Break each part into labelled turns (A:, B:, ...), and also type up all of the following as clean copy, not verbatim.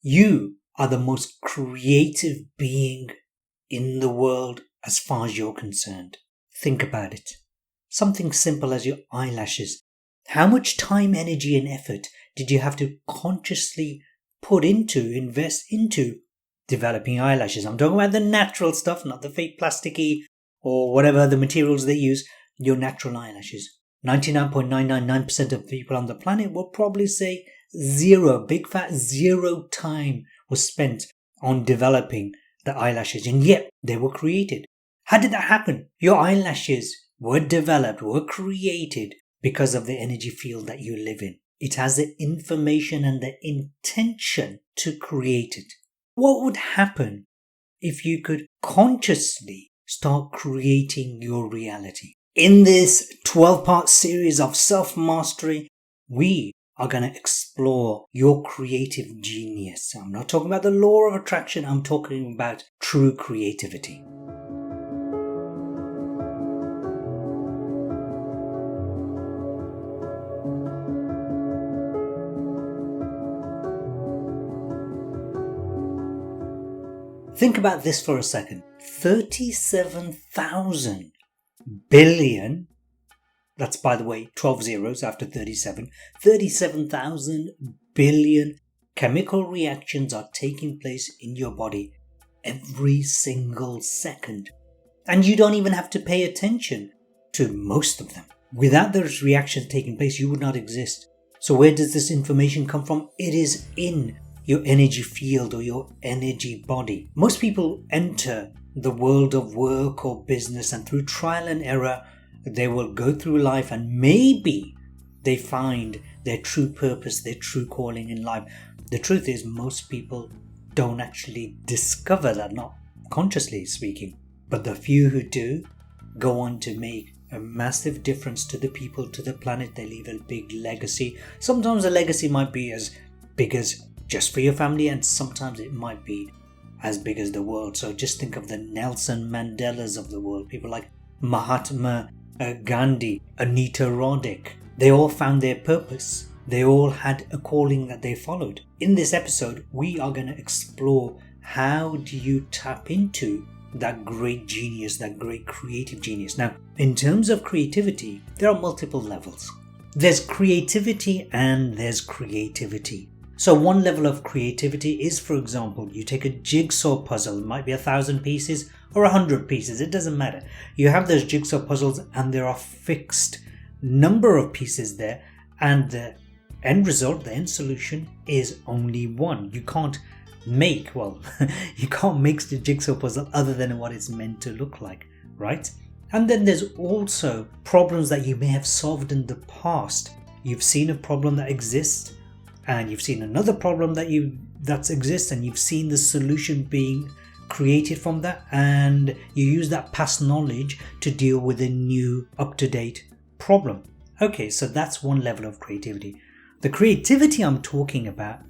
A: You are the most creative being in the world as far as you're concerned. Think about it. Something simple as your eyelashes. How much time, energy and effort did you have to consciously invest into developing eyelashes? I'm talking about the natural stuff, not the fake plasticky or whatever other materials they use. Your natural eyelashes. 99.999% of people on the planet will probably say zero, big fat zero time was spent on developing the eyelashes, and yet they were created. How did that happen? Your eyelashes were developed, were created because of the energy field that you live in. It has the information and the intention to create it. What would happen if you could consciously start creating your reality? In this 12-part series of self-mastery, we are going to explore your creative genius. I'm not talking about the law of attraction, I'm talking about true creativity. Think about this for a second. 37,000 billion, that's by the way 12 zeros after 37, 37,000 billion chemical reactions are taking place in your body every single second. And you don't even have to pay attention to most of them. Without those reactions taking place, you would not exist. So where does this information come from? It is in your energy field or your energy body. Most people enter the world of work or business, and through trial and error, they will go through life and maybe they find their true purpose, their true calling in life. The truth is, most people don't actually discover that, not consciously speaking. But the few who do go on to make a massive difference to the people, to the planet. They leave a big legacy. Sometimes a legacy might be as big as just for your family, and sometimes it might be as big as the world. So just think of the Nelson Mandelas of the world, people like Mahatma Gandhi, Anita Roddick. They all found their purpose. They all had a calling that they followed. In this episode, we are going to explore how do you tap into that great genius, that great creative genius. Now, in terms of creativity, there are multiple levels. There's creativity and there's creativity. So one level of creativity is, for example, you take a jigsaw puzzle, it might be 1,000 pieces or 100 pieces, it doesn't matter. You have those jigsaw puzzles and there are fixed number of pieces there, and the end result, the end solution is only one. You can't make the jigsaw puzzle other than what it's meant to look like, right? And then there's also problems that you may have solved in the past. You've seen a problem that exists, and you've seen another problem that exists, and you've seen the solution being created from that, and you use that past knowledge to deal with a new up-to-date problem. Okay, so that's one level of creativity. The creativity I'm talking about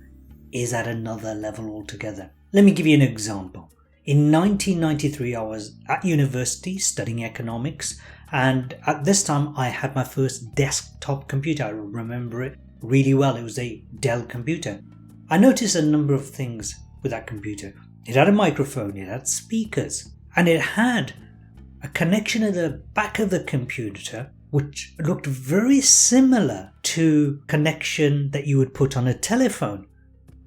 A: is at another level altogether. Let me give you an example. In 1993, I was at university studying economics, and at this time I had my first desktop computer. I remember it really well. It was a Dell computer. I noticed a number of things with that computer. It had a microphone, it had speakers, and it had a connection at the back of the computer which looked very similar to connection that you would put on a telephone.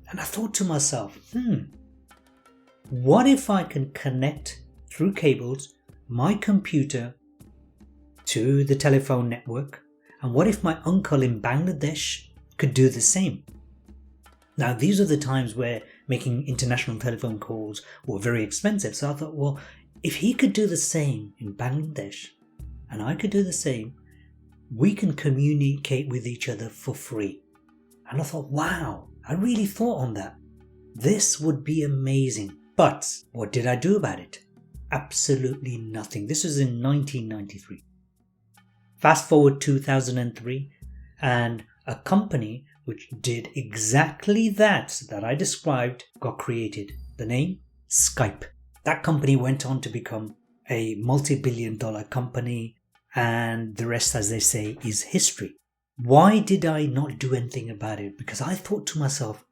A: And I thought to myself, what if I can connect through cables my computer to the telephone network? And what if my uncle in Bangladesh could do the same? Now, these are the times where making international telephone calls were very expensive. So I thought, well, if he could do the same in Bangladesh and I could do the same, we can communicate with each other for free. And I thought, wow, I really thought on that. This would be amazing. But what did I do about it? Absolutely nothing. This was in 1993. Fast forward 2003, and a company which did exactly that I described got created. The name? Skype. That company went on to become a multi-billion-dollar company, and the rest, as they say, is history. Why did I not do anything about it? Because I thought to myself,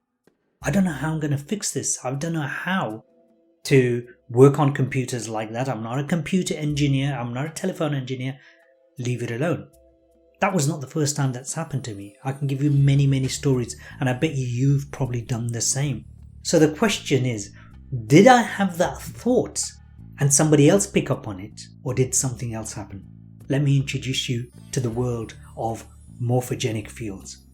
A: I don't know how I'm going to fix this. I don't know how to work on computers like that. I'm not a computer engineer. I'm not a telephone engineer. Leave it alone. That was not the first time that's happened to me. I can give you many, many stories, and I bet you've probably done the same. So the question is, did I have that thought and somebody else pick up on it, or did something else happen? Let me introduce you to the world of morphogenic fields.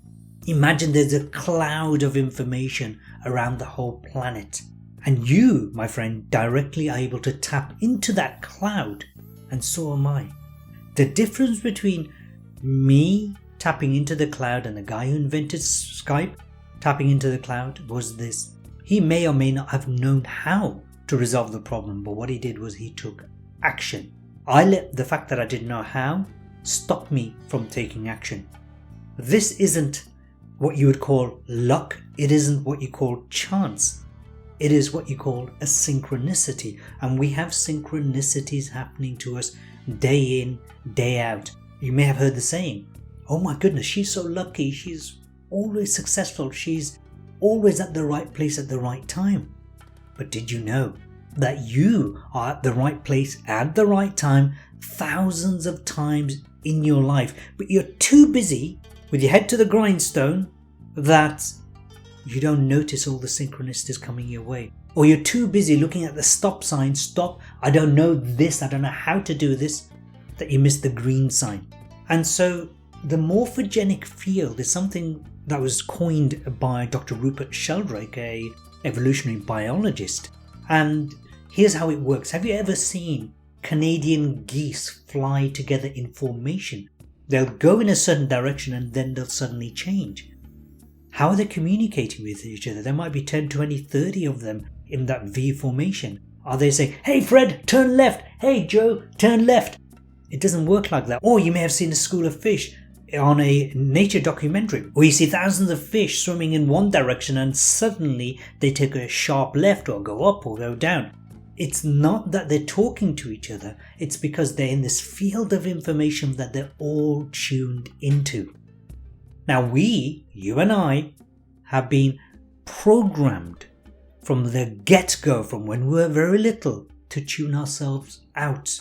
A: Imagine there's a cloud of information around the whole planet, and you, my friend, directly are able to tap into that cloud, and so am I. The difference between me tapping into the cloud and the guy who invented Skype tapping into the cloud was this. He may or may not have known how to resolve the problem, but what he did was he took action. I let the fact that I didn't know how stop me from taking action. This isn't what you would call luck. It isn't what you call chance. It is what you call a synchronicity. And we have synchronicities happening to us day in, day out. You may have heard the saying, oh my goodness, she's so lucky. She's always successful. She's always at the right place at the right time. But did you know that you are at the right place at the right time thousands of times in your life, but you're too busy with your head to the grindstone that you don't notice all the synchronicities coming your way? Or you're too busy looking at the stop sign, stop, I don't know this, I don't know how to do this, that you miss the green sign. And so the morphogenic field is something that was coined by Dr. Rupert Sheldrake, a evolutionary biologist. And here's how it works. Have you ever seen Canadian geese fly together in formation? They'll go in a certain direction and then they'll suddenly change. How are they communicating with each other? There might be 10, 20, 30 of them in that V formation. Are they saying, hey Fred, turn left. Hey Joe, turn left. It doesn't work like that. Or you may have seen a school of fish on a nature documentary where you see thousands of fish swimming in one direction and suddenly they take a sharp left or go up or go down. It's not that they're talking to each other. It's because they're in this field of information that they're all tuned into. Now we, you and I, have been programmed from the get-go, from when we were very little, to tune ourselves out.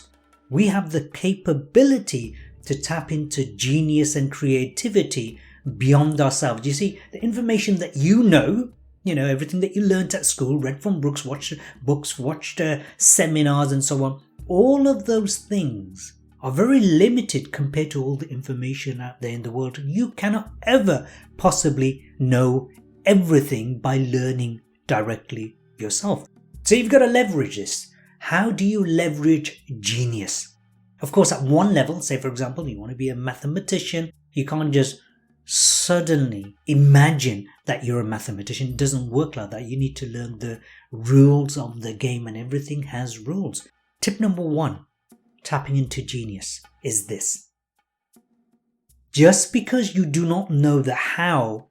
A: We have the capability to tap into genius and creativity beyond ourselves. You see, the information that you know, everything that you learnt at school, read from books, watched books, watched seminars and so on, all of those things are very limited compared to all the information out there in the world. You cannot ever possibly know everything by learning directly yourself. So you've got to leverage this. How do you leverage genius? Of course, at one level, say for example, you want to be a mathematician, you can't just suddenly imagine that you're a mathematician. It doesn't work like that. You need to learn the rules of the game, and everything has rules. Tip number 1, tapping into genius, is this. Just because you do not know the how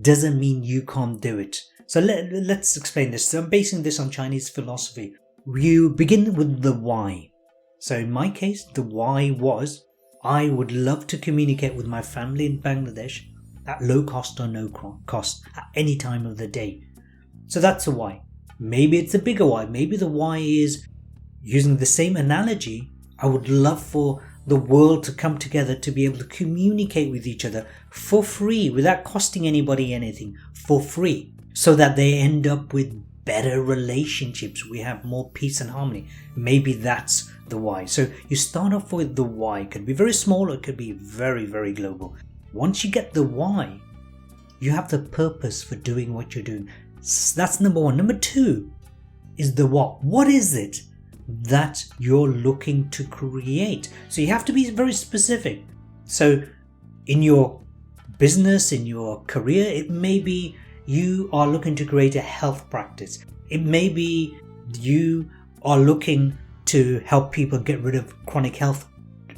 A: doesn't mean you can't do it. So let's explain this. So I'm basing this on Chinese philosophy. You begin with the why. So in my case, the why was, I would love to communicate with my family in Bangladesh at low cost or no cost at any time of the day. So that's a why. Maybe it's a bigger why. Maybe the why is, using the same analogy, I would love for the world to come together to be able to communicate with each other for free, without costing anybody anything, for free, so that they end up with better relationships. We have more peace and harmony. Maybe that's the why. So you start off with the why. It could be very small, or it could be very, very global. Once you get the why, you have the purpose for doing what you're doing. That's number 1. Number 2 is the what. What is it that you're looking to create? So you have to be very specific. So in your business, in your career, it may be you are looking to create a health practice. It may be you are looking to help people get rid of chronic health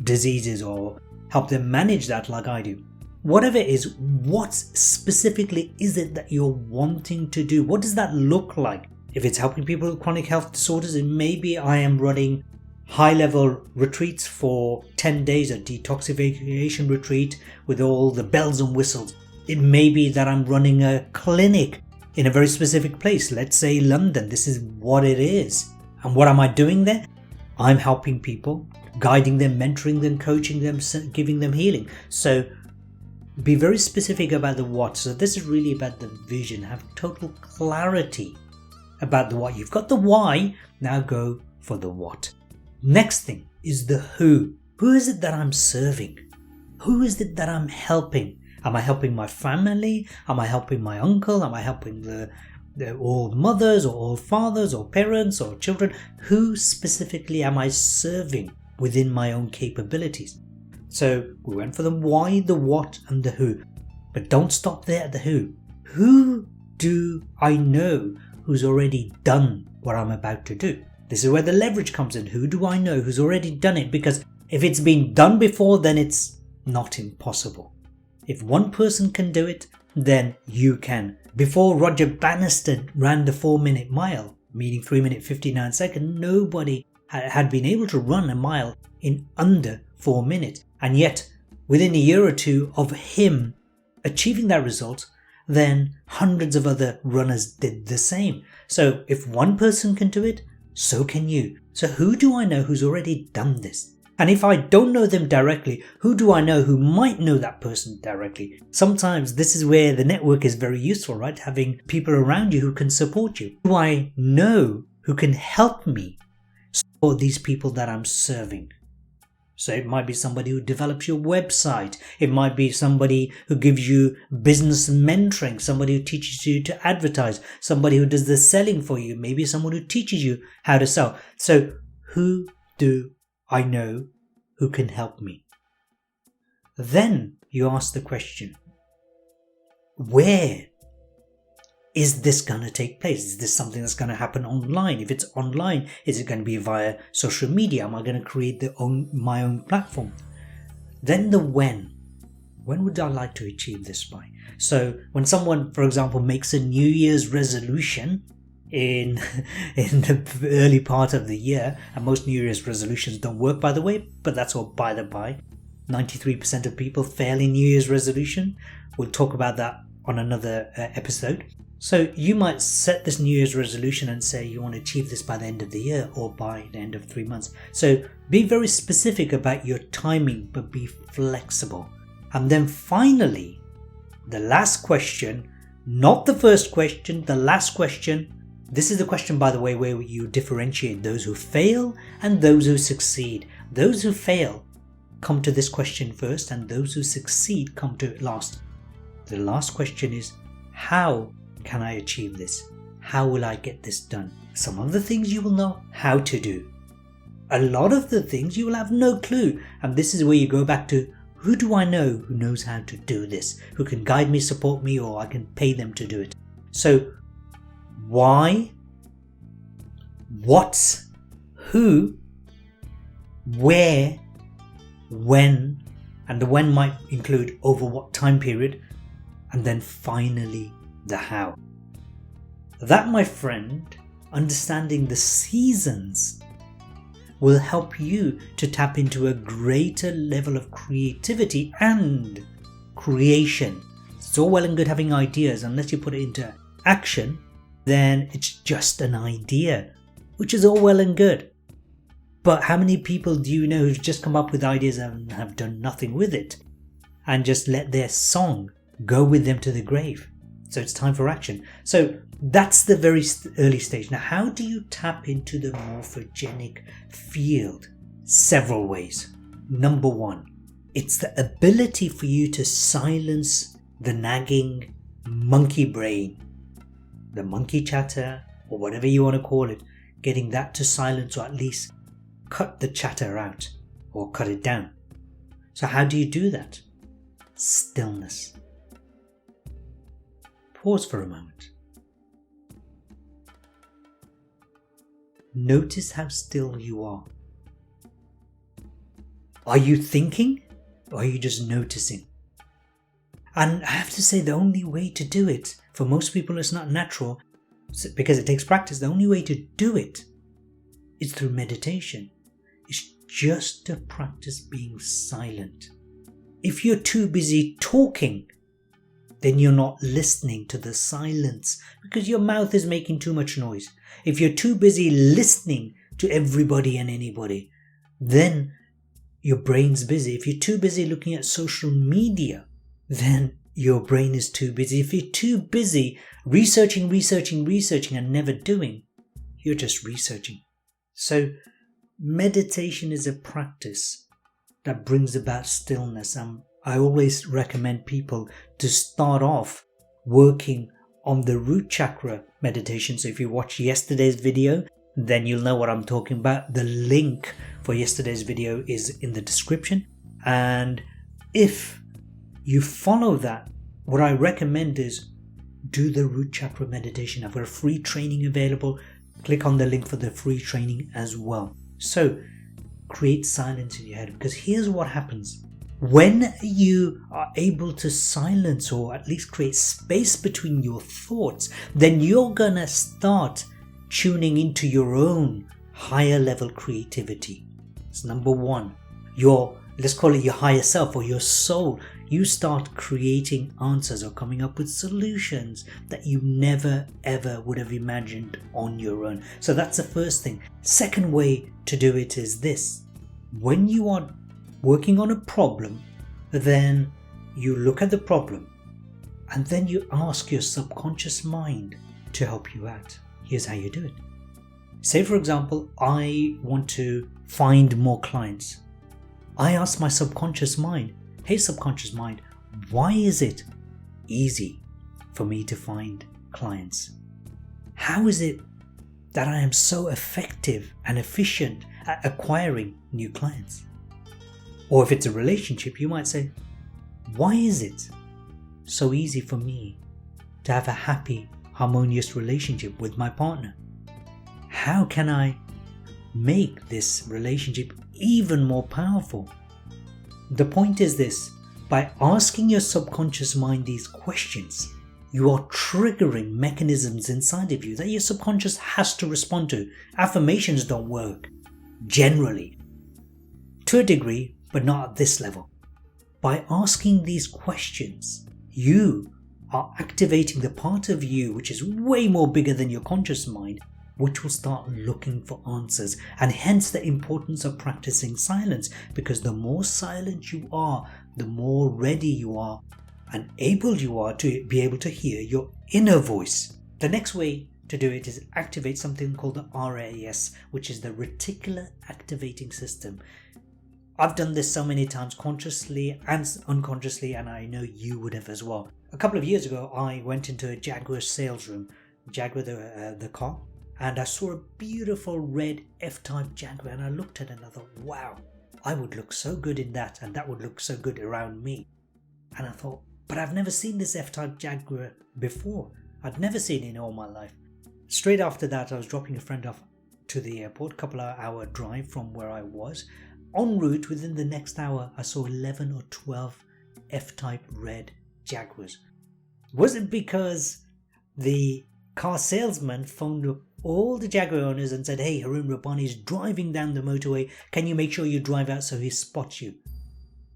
A: diseases or help them manage that like I do. Whatever it is, what specifically is it that you're wanting to do? What does that look like? If it's helping people with chronic health disorders, it may be I am running high-level retreats for 10 days, a detoxification retreat with all the bells and whistles. It may be that I'm running a clinic in a very specific place. Let's say London. This is what it is. And what am I doing there? I'm helping people, guiding them, mentoring them, coaching them, giving them healing. So be very specific about the what. So this is really about the vision. Have total clarity about the what. You've got the why, now go for the what. Next thing is the who. Who is it that I'm serving? Who is it that I'm helping? Am I helping my family? Am I helping my uncle? Am I helping the all mothers or all fathers or parents or children? Who specifically am I serving within my own capabilities? So we went for the why, the what, and the who. But don't stop there at the who. Who do I know who's already done what I'm about to do? This is where the leverage comes in. Who do I know who's already done it? Because if it's been done before, then it's not impossible. If one person can do it, then you can. Before Roger Bannister ran the 4-minute mile, meaning 3 minutes 59 seconds, nobody had been able to run a mile in under 4 minutes. And yet, within a year or two of him achieving that result, then hundreds of other runners did the same. So if one person can do it, so can you. So who do I know who's already done this? And if I don't know them directly, who do I know who might know that person directly? Sometimes this is where the network is very useful, right? Having people around you who can support you. Who do I know who can help me support these people that I'm serving? So it might be somebody who develops your website. It might be somebody who gives you business mentoring, somebody who teaches you to advertise, somebody who does the selling for you, maybe someone who teaches you how to sell. So who do I know who can help me? Then you ask the question, where is this going to take place? Is this something that's going to happen online? If it's online, is it going to be via social media? Am I going to create my own platform? Then the when. When would I like to achieve this by? So when someone, for example, makes a New Year's resolution in the early part of the year, and most New Year's resolutions don't work, by the way, but that's all by the by. 93% of people fail in New Year's resolution. We'll talk about that on another episode. So you might set this New Year's resolution and say you want to achieve this by the end of the year or by the end of 3 months. So be very specific about your timing, but be flexible. And then finally, the last question, not the first question, the last question. This is the question, by the way, where you differentiate those who fail and those who succeed. Those who fail come to this question first, and those who succeed come to it last. The last question is, how can I achieve this? How will I get this done? Some of the things you will know how to do. A lot of the things you will have no clue. And this is where you go back to, who do I know who knows how to do this? Who can guide me, support me, or I can pay them to do it? So why, what, who, where, when, and the when might include over what time period, and then finally the how. That, my friend, understanding the seasons will help you to tap into a greater level of creativity and creation. It's all well and good having ideas. Unless you put it into action, then it's just an idea, which is all well and good. But how many people do you know who've just come up with ideas and have done nothing with it, and just let their song go with them to the grave? So it's time for action. So that's the very early stage. Now, how do you tap into the morphogenic field? Several ways. Number one, it's the ability for you to silence the nagging monkey brain, the monkey chatter, or whatever you want to call it, getting that to silence, or at least cut the chatter out or cut it down. So how do you do that? Stillness. Pause for a moment. Notice how still you are. Are you thinking, or are you just noticing? And I have to say, the only way to do it, for most people it's not natural, because it takes practice. The only way to do it is through meditation. It's just to practice being silent. If you're too busy talking, then you're not listening to the silence because your mouth is making too much noise. If you're too busy listening to everybody and anybody, then your brain's busy. If you're too busy looking at social media, then your brain is too busy. If you're too busy researching and never doing, you're just researching. So meditation is a practice that brings about stillness. I always recommend people to start off working on the root chakra meditation. So if you watch yesterday's video, then you'll know what I'm talking about. The link for yesterday's video is in the description. And if you follow that, what I recommend is do the root chakra meditation. I've got a free training available. Click on the link for the free training as well. So create silence in your head, because here's what happens. When you are able to silence or at least create space between your thoughts, then you're gonna start tuning into your own higher level creativity. It's number one. Let's call it your higher self or your soul. You start creating answers or coming up with solutions that you never ever would have imagined on your own. So that's the first thing. Second way to do it is this. When you are working on a problem, then you look at the problem and then you ask your subconscious mind to help you out. Here's how you do it. Say, for example, I want to find more clients. I ask my subconscious mind, hey subconscious mind, why is it easy for me to find clients? How is it that I am so effective and efficient at acquiring new clients? Or if it's a relationship, you might say, why is it so easy for me to have a happy, harmonious relationship with my partner? How can I make this relationship even more powerful? The point is this: by asking your subconscious mind these questions, you are triggering mechanisms inside of you that your subconscious has to respond to. Affirmations don't work, generally, to a degree, but not at this level. By asking these questions, you are activating the part of you which is way more bigger than your conscious mind, which will start looking for answers, and hence the importance of practicing silence, because the more silent you are, the more ready you are and able you are to be able to hear your inner voice. The next way to do it is activate something called the RAS, which is the Reticular Activating System. I've done this so many times, consciously and unconsciously, and I know you would have as well. A couple of years ago, I went into a Jaguar sales room, Jaguar the car, and I saw a beautiful red F-Type Jaguar, and I looked at it and I thought, wow, I would look so good in that, and that would look so good around me. And I thought, but I've never seen this F-Type Jaguar before. I'd never seen it in all my life. Straight after that, I was dropping a friend off to the airport, couple of hour drive from where I was. En route, within the next hour, I saw 11 or 12 F-Type red Jaguars. Was it because the car salesman phoned up all the Jaguar owners and said, hey, Harun Rabbani is driving down the motorway, can you make sure you drive out so he spots you?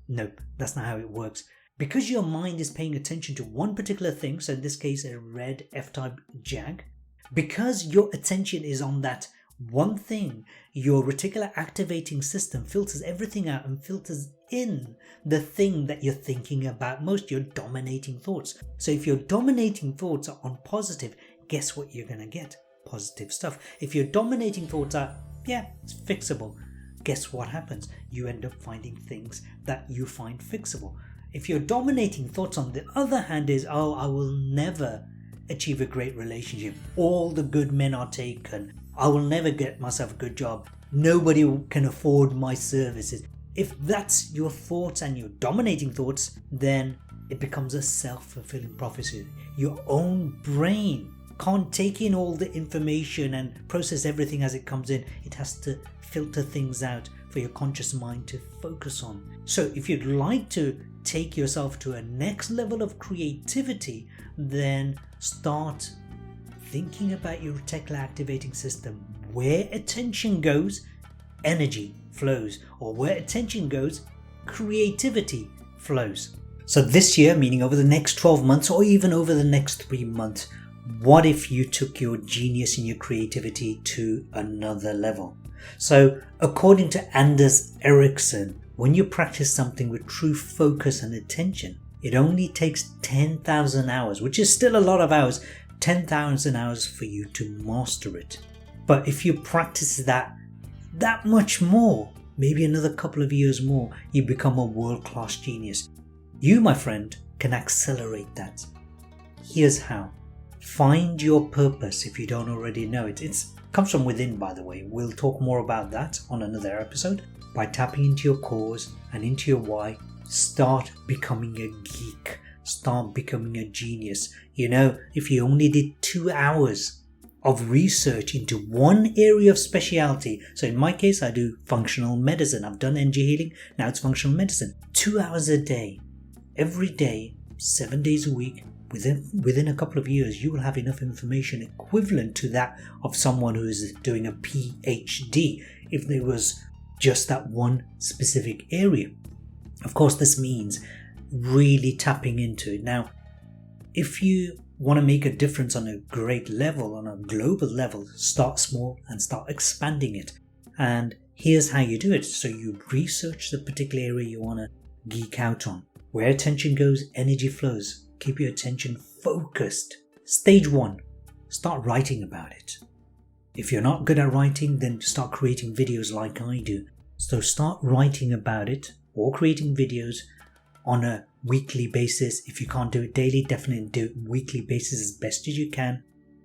A: Nope, that's not how it works. Because your mind is paying attention to one particular thing, so in this case a red F-Type Jag, because your attention is on that one thing, your reticular activating system filters everything out and filters in the thing that you're thinking about most, your dominating thoughts. So if your dominating thoughts are on positive, guess what you're going to get? Positive stuff. If your dominating thoughts are, yeah, it's fixable, guess what happens? You end up finding things that you find fixable. If your dominating thoughts on the other hand is, oh, I will never achieve a great relationship, all the good men are taken, I will never get myself a good job, nobody can afford my services. If that's your thoughts and your dominating thoughts, then it becomes a self-fulfilling prophecy. Your own brain can't take in all the information and process everything as it comes in. It has to filter things out for your conscious mind to focus on. So if you'd like to take yourself to a next level of creativity, then start thinking about your reticular activating system. Where attention goes, energy flows, or where attention goes, creativity flows. So this year, meaning over the next 12 months or even over the next 3 months, what if you took your genius and your creativity to another level? So according to Anders Ericsson, when you practice something with true focus and attention, it only takes 10,000 hours, which is still a lot of hours, 10,000 hours for you to master it. But if you practice that much more, maybe another couple of years more, you become a world-class genius. You, my friend, can accelerate that. Here's how. Find your purpose if you don't already know it. It comes from within, by the way. We'll talk more about that on another episode. By tapping into your cause and into your why, start becoming a geek. Start becoming a genius. You know, if you only did 2 hours of research into one area of specialty. So in my case, I do functional medicine. I've done energy healing. Now it's functional medicine. 2 hours a day, every day, 7 days a week. Within a couple of years, you will have enough information equivalent to that of someone who is doing a PhD if there was just that one specific area. Of course, this means really tapping into it. Now, if you want to make a difference on a great level, on a global level, start small and start expanding it. And here's how you do it. So you research the particular area you want to geek out on. Where attention goes, energy flows. Keep your attention focused. Stage 1, start writing about it. If you're not good at writing, then start creating videos like I do. So start writing about it or creating videos on a weekly basis. If you can't do it daily, definitely do it weekly basis as best as you can.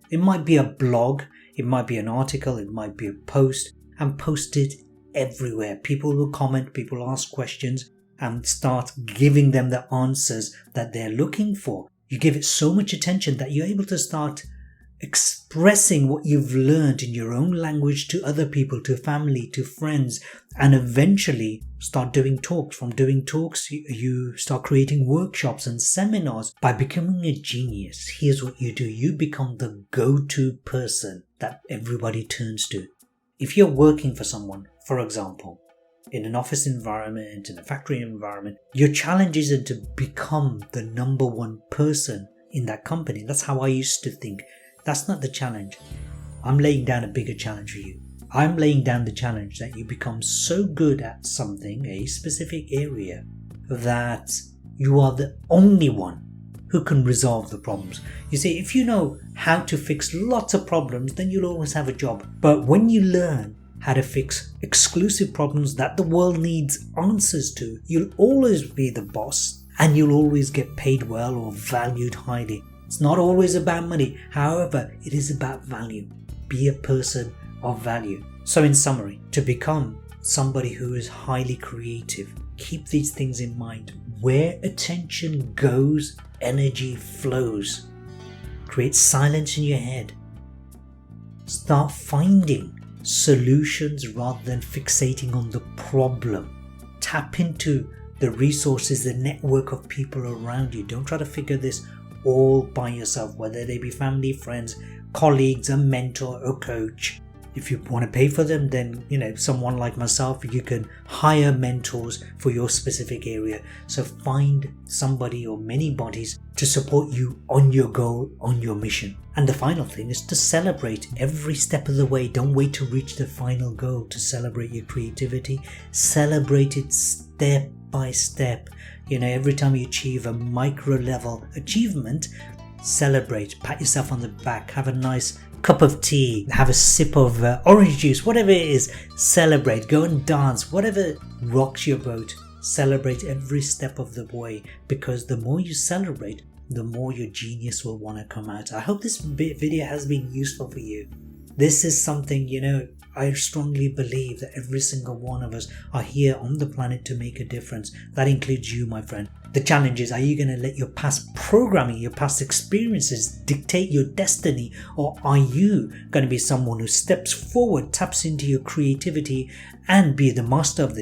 A: It might be a blog, it might be an article, it might be a post, and post it everywhere. People will comment, people ask questions, and start giving them the answers that they're looking for. You give it so much attention that you're able to start expressing what you've learned in your own language to other people, to family, to friends, and eventually start doing talks. From doing talks, you start creating workshops and seminars. By becoming a genius, here's what you do. You become the go-to person that everybody turns to. If you're working for someone, for example, in an office environment, in a factory environment, your challenge isn't to become the number one person in that company. That's how I used to think. That's not the challenge. I'm laying down a bigger challenge for you. I'm laying down the challenge that you become so good at something, a specific area, that you are the only one who can resolve the problems. You see, if you know how to fix lots of problems, then you'll always have a job. But when you learn how to fix exclusive problems that the world needs answers to, you'll always be the boss and you'll always get paid well or valued highly. It's not always about money. However, it is about value. Be a person of value. So in summary, to become somebody who is highly creative, keep these things in mind. Where attention goes, energy flows. Create silence in your head. Start finding solutions rather than fixating on the problem. Tap into the resources, the network of people around you. Don't try to figure this all by yourself, whether they be family, friends, colleagues, a mentor, a coach. If you want to pay for them, then someone like myself, you can hire mentors for your specific area. So find somebody or many bodies to support you on your goal, on your mission. And the final thing is to celebrate every step of the way. Don't wait to reach the final goal to celebrate your creativity. Celebrate it step by step. Every time you achieve a micro level achievement, celebrate, pat yourself on the back, have a nice cup of tea, have a sip of orange juice, whatever it is. Celebrate, go and dance, whatever rocks your boat. Celebrate every step of the way, because the more you celebrate, the more your genius will want to come out. I hope this video has been useful for you. This is something, I strongly believe that every single one of us are here on the planet to make a difference. That includes you, my friend. The challenge is, are you going to let your past programming, your past experiences dictate your destiny? Or are you going to be someone who steps forward, taps into your creativity and be the master of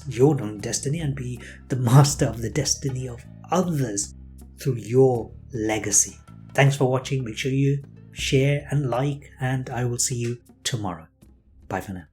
A: your own destiny and be the master of the destiny of others through your legacy? Thanks for watching. Make sure you share and like, and I will see you tomorrow. Bye for now.